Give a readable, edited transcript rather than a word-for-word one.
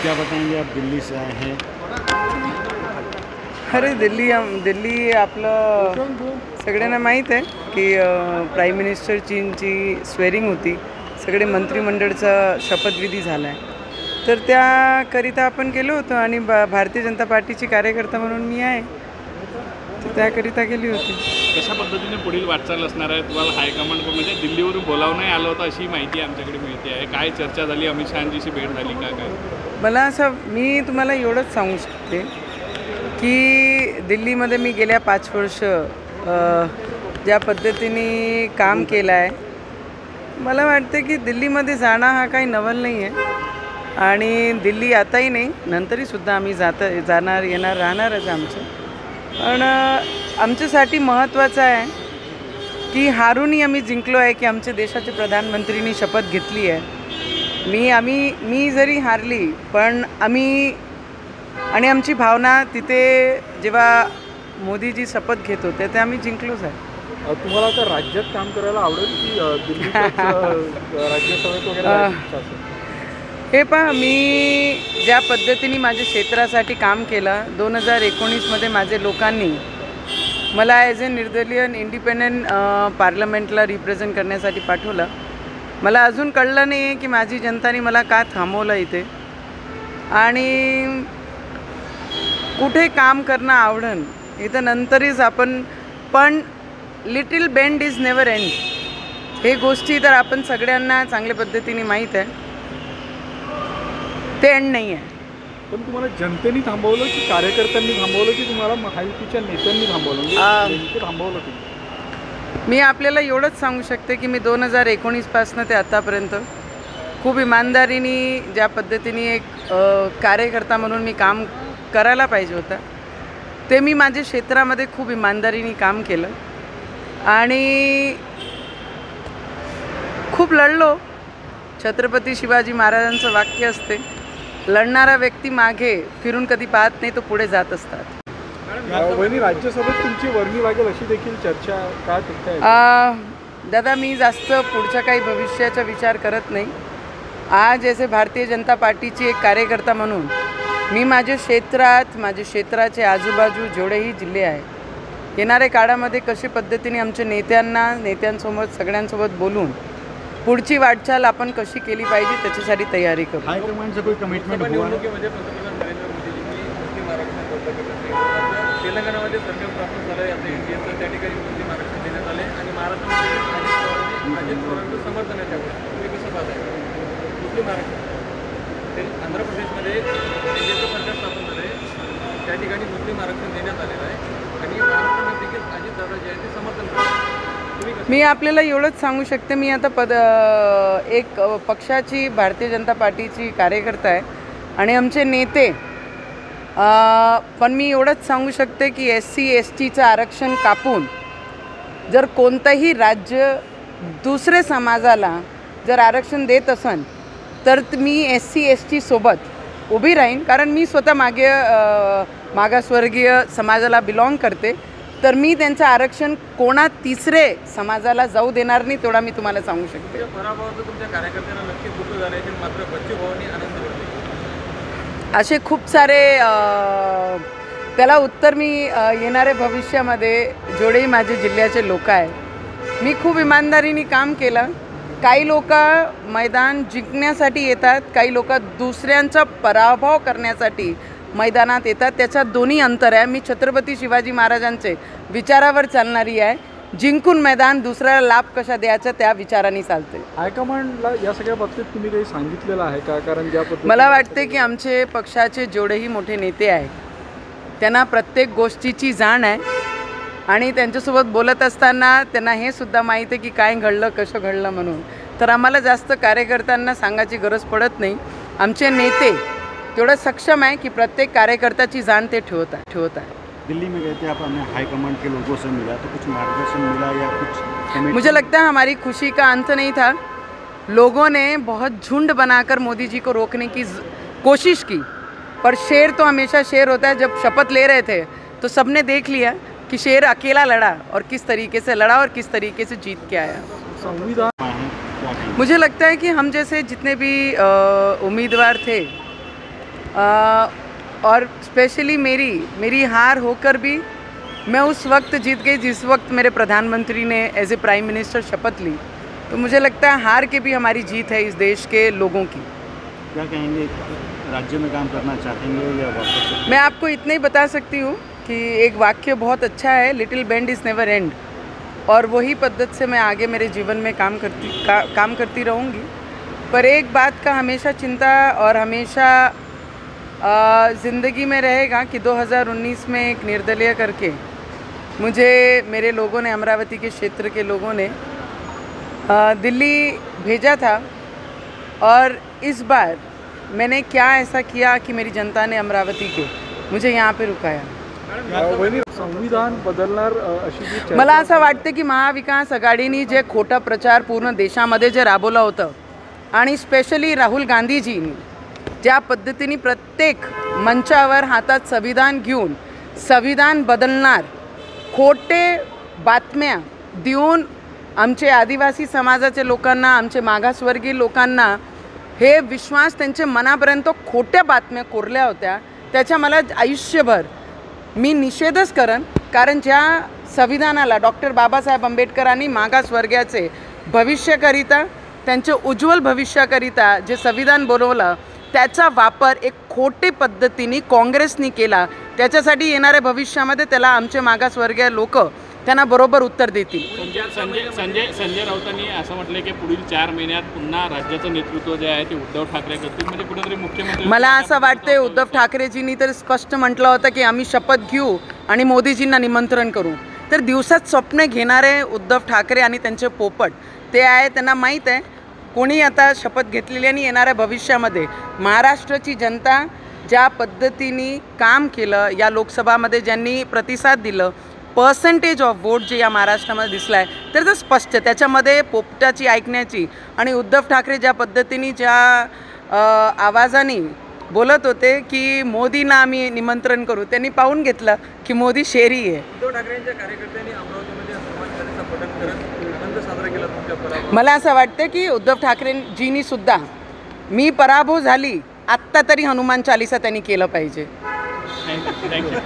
क्या बताएंगे, आप दिल्ली से आए हैं? अरे दिल्ली आपलं सगळ्यांना माहीत आहे की प्राईम मिनिस्टर चीनची स्वेरिंग होती, सगळे मंत्रिमंडळचा शपथविधी झाला आहे, तर त्याकरिता आपण गेलो होतो आणि भारतीय जनता पार्टीची कार्यकर्ता म्हणून मी आहे, तर त्याकरिता गेली होती. कशा पद्धतीने पुढील वाटचाल असणार आहे? तुम्हाला हायकमांड म्हणजे दिल्लीवरून बोलावणंही आलं होतं अशी माहिती आमच्याकडे मिळते आहे. काय चर्चा झाली? अमित शहांची भेट झाली का? काय मला असं, मी तुम्हाला एवढंच सांगू शकते की दिल्लीमध्ये मी गेल्या 5 वर्ष ज्या पद्धतीने काम केलं आहे, मला वाटते की दिल्लीमध्ये जाणं हा काही नवल नाही आहे आणि दिल्ली आताही नाही, नंतरही सुद्धा आम्ही जाणार येणार राहणारच आमचं. पण आमच्यासाठी महत्त्वाचं आहे की हारूनही आम्ही जिंकलो आहे, की आमच्या देशाचे प्रधानमंत्रींनी शपथ घेतली आहे. मी जरी हारली पण आम्ही आणि आमची भावना तिथे जेव्हा मोदीजी शपथ घेत होते ते आम्ही जिंकलोच आहे. तुम्हाला आता राज्यात काम करायला आवडेल की दिल्लीत राज्यसभेत वगैरे? हे पहा, मी ज्या पद्धतीने माझ्या क्षेत्रासाठी काम केलं, 2019मध्ये माझ्या लोकांनी मला ॲज ए निर्दलीय इंडिपेंडंट पार्लमेंटला रिप्रेझेंट करण्यासाठी पाठवलं. मला अजून कळलं नाही आहे की माझी जनताने मला का थांबवलं इथे आणि कुठे काम करणं आवडन इथं नंतरच आपण, पण little bend is never end, हे गोष्टी तर आपण सगळ्यांना चांगल्या पद्धतीने माहीत आहे, ते एंड नाही आहे. पण तुम्हाला जनतेने थांबवलं की कार्यकर्त्यांनी थांबवलं की तुम्हाला महायुतीच्या नेत्यांनी थांबवलं? थांबवलं की मी आपल्याला एवढंच सांगू शकते की मी 2019पासून ते आतापर्यंत खूप इमानदारीने ज्या पद्धतीने एक कार्यकर्ता म्हणून मी काम करायला पाहिजे होतं, ते मी माझ्या क्षेत्रामध्ये खूप इमानदारीने काम केलं आणि खूप लढलो. छत्रपती शिवाजी महाराजांचं वाक्य असते, लढणारा व्यक्ती मागे फिरून कधी पाहत नाही, तो पुढे जात असतात. वहिनी, राज्यसभेत तुमची वर्णी लागेल अशी देखील चर्चा का टिकते? दादा, मी जास्त पुढच्या काही भविष्याचा विचार करत नाही. आज जसे भारतीय जनता पार्टीची एक कार्यकर्ता म्हणून मी माझ्या क्षेत्राचे आजूबाजू जेवढेही जिल्हे आहेत, येणाऱ्या काळामध्ये कशा पद्धतीने आमच्या नेत्यांसोबत सगळ्यांसोबत बोलून पुढची वाटचाल आपण कशी केली पाहिजे त्याच्यासाठी तयारी करू. हायकमांडचं काही कमिटमेंट निवडणुकीमध्ये पंतप्रधान नरेंद्र मोदींनी मुस्लिम आरक्षण रद्द केलं. तेलंगणामध्ये सरकार स्थापन झालं आहे, आता एनडीएचं त्या ठिकाणी मुस्लिम आरक्षण देण्यात आले आणि महाराष्ट्रामध्ये अजित पवारांचं समर्थन आहे त्यामुळे. तुम्ही कसं पाहताय मुस्लिम आरक्षण? आंध्र प्रदेशमध्ये एनडीएचं सरकार स्थापन झालं आहे, त्या ठिकाणी मुस्लिम आरक्षण देण्यात आलेलं आहे आणि महाराष्ट्रामध्ये देखील अजितदादा जे आहे ते समर्थन करतात. मी आपल्याला एवढंच सांगू शकते, मी आता एक पक्षाची भारतीय जनता पार्टीची कार्यकर्ता आहे आणि आमचे नेते, पण मी एवढंच सांगू शकते की SC STचं आरक्षण कापून जर कोणतंही राज्य दुसरे समाजाला जर आरक्षण देत असेल तर मी SC ST सोबत उभी राहीन, कारण मी स्वतः मागासवर्गीय समाजाला बिलॉंग करते, तर मी त्यांचं आरक्षण कोणा तिसरे समाजाला जाऊ देणार नाही, तेवढा मी तुम्हाला सांगू शकते. पराभवाचं तुमच्या कार्यकर्त्यांना नक्कीच दुःख झालं आहे, मात्र बच्चू भाऊंनी आनंद व्यक्त. असे खूप सारे त्याला उत्तर मी येणाऱ्या भविष्यामध्ये जेवढेही माझे जिल्ह्याचे लोक आहे, मी खूप इमानदारीने काम केलं. काही लोक मैदान जिंकण्यासाठी येतात, काही लोक दुसऱ्यांचा पराभव करण्यासाठी मैदानात येतात, त्याच्यात दोन्ही अंतर आहे. मी छत्रपती शिवाजी महाराजांचे विचारावर चालणारी आहे, जिंकून मैदान दुसऱ्याला लाभ कशा द्यायचा त्या विचाराने चालते. हायकमांडला या सगळ्या बाबतीत तुम्ही काही सांगितलेलं आहे का? कारण ज्या मला वाटते की आमचे पक्षाचे जेवढेही मोठे नेते आहेत त्यांना प्रत्येक गोष्टीची जाण आहे आणि त्यांच्यासोबत बोलत असताना त्यांना हे सुद्धा माहीत आहे की काय घडलं, कसं घडलं म्हणून. तर आम्हाला जास्त कार्यकर्त्यांना सांगायची गरज पडत नाही. आमचे नेते तेवढं सक्षम आहे कि प्रत्येक कार्यकर्ता जान ते ठेवता है. दिल्ली में गए थे आप, हमें हाईकमांड के लोगों से मिला, तो कुछ मार्गदर्शन मिला या कुछ? मुझे लगता है हमारी खुशी का अंत नहीं था. लोगों ने बहुत झुंड बनाकर मोदी जी को रोकने की कोशिश की, पर शेर तो हमेशा शेर होता है. जब शपथ ले रहे थे तो सबने देख लिया कि शेर अकेला लड़ा और किस तरीके से लड़ा और किस तरीके से जीत के आया. संविधान मुझे लगता है कि हम जैसे जितने भी उम्मीदवार थे और स्पेशली मेरी हार होकर भी मैं उस वक्त जीत गई जिस वक्त मेरे प्रधानमंत्री ने एज ए प्राइम मिनिस्टर शपथ ली। तो मुझे लगता है हार के भी हमारी जीत है इस देश के लोगों की। क्या कहेंगे, राज्य में काम करना चाहेंगे या वापस? मैं आपको इतना ही बता सकती हूँ कि एक वाक्य बहुत अच्छा है, little bend is never end, और वही पद्धत से मैं आगे मेरे जीवन में काम करती रहूँगी। पर एक बात का हमेशा चिंता और हमेशा ज़िंदगी में रहेगा कि 2019 में एक निर्दलीय करके मुझे मेरे लोगों ने, अमरावती के क्षेत्र के लोगों ने दिल्ली भेजा था, और इस बार मैंने क्या ऐसा किया कि मेरी जनता ने अमरावती के मुझे यहाँ पे रुकाया। संविधान बदलणार अशी जी चर्चा मला असं वाटतं की महाविकास आघाडीने जे खोटा प्रचार पूर्ण देशामध्ये जे राबवलं होतं आणि स्पेशली राहुल गांधीजींनी ज्या पद्धतीने प्रत्येक मंचावर हातात संविधान घेऊन संविधान बदलणार खोटे बातम्या देऊन आमचे आदिवासी समाजाचे लोकांना, आमचे मागासवर्गीय लोकांना हे विश्वास त्यांच्या मनापर्यंत खोट्या बातम्या कोरल्या होत्या, त्याच्या मला आयुष्यभर मी निषेधच करेन। कारण ज्या संविधानाला डॉक्टर बाबासाहेब आंबेडकरांनी मागासवर्गाचे भविष्याकरिता, त्यांचे उज्ज्वल भविष्याकरिता जे संविधान बनवलं त्याचा वापर एक खोटे पद्धतीने काँग्रेसने केला। त्याच्यासाठी येणाऱ्या भविष्यामध्ये त्याला आमचे मागासवर्गीय लोक त्यांना बरोबर उत्तर देतील। संजय राऊतांनी असं म्हटलं की पुढील 4 महिन्यात पुन्हा राज्याचं नेतृत्व जे आहे ते उद्धव ठाकरे करतील, म्हणजे कुठेतरी मुख्यमंत्री। मला असं वाटतंय उद्धव ठाकरेजींनी तर स्पष्ट म्हटलं होतं की आम्ही शपथ घेऊ आणि मोदीजींना निमंत्रण करू। तर दिवसात स्वप्न घेणारे उद्धव ठाकरे आणि त्यांचे पोपट ते आहे, त्यांना माहीत आहे कोणी आता शपथ घेतलेली आणि येणाऱ्या भविष्यामध्ये महाराष्ट्राची जनता ज्या पद्धतीने काम केलं, या लोकसभामध्ये ज्यांनी प्रतिसाद दिलं, पर्सेंटेज ऑफ वोट जे या महाराष्ट्रामध्ये दिसला आहे तर ते स्पष्ट, त्याच्यामध्ये पोपटाची ऐकण्याची आणि उद्धव ठाकरे ज्या पद्धतीने ज्या आवाजाने बोलत होते की मोदींना आम्ही निमंत्रण करू, त्यांनी पाहून घेतलं की मोदी शेरी आहे। उद्धव ठाकरेंच्या कार्यकर्त्यांनी अमरावतीमध्ये हनुमान चालीसा पठण करत आनंद साजरा केला तुमच्या पराभवात। मला असं वाटतं की उद्धव ठाकरेंजींनी सुद्धा मी पराभव झाली आत्ता तरी हनुमान चालीसा त्यांनी केलं पाहिजे। थँक्यू।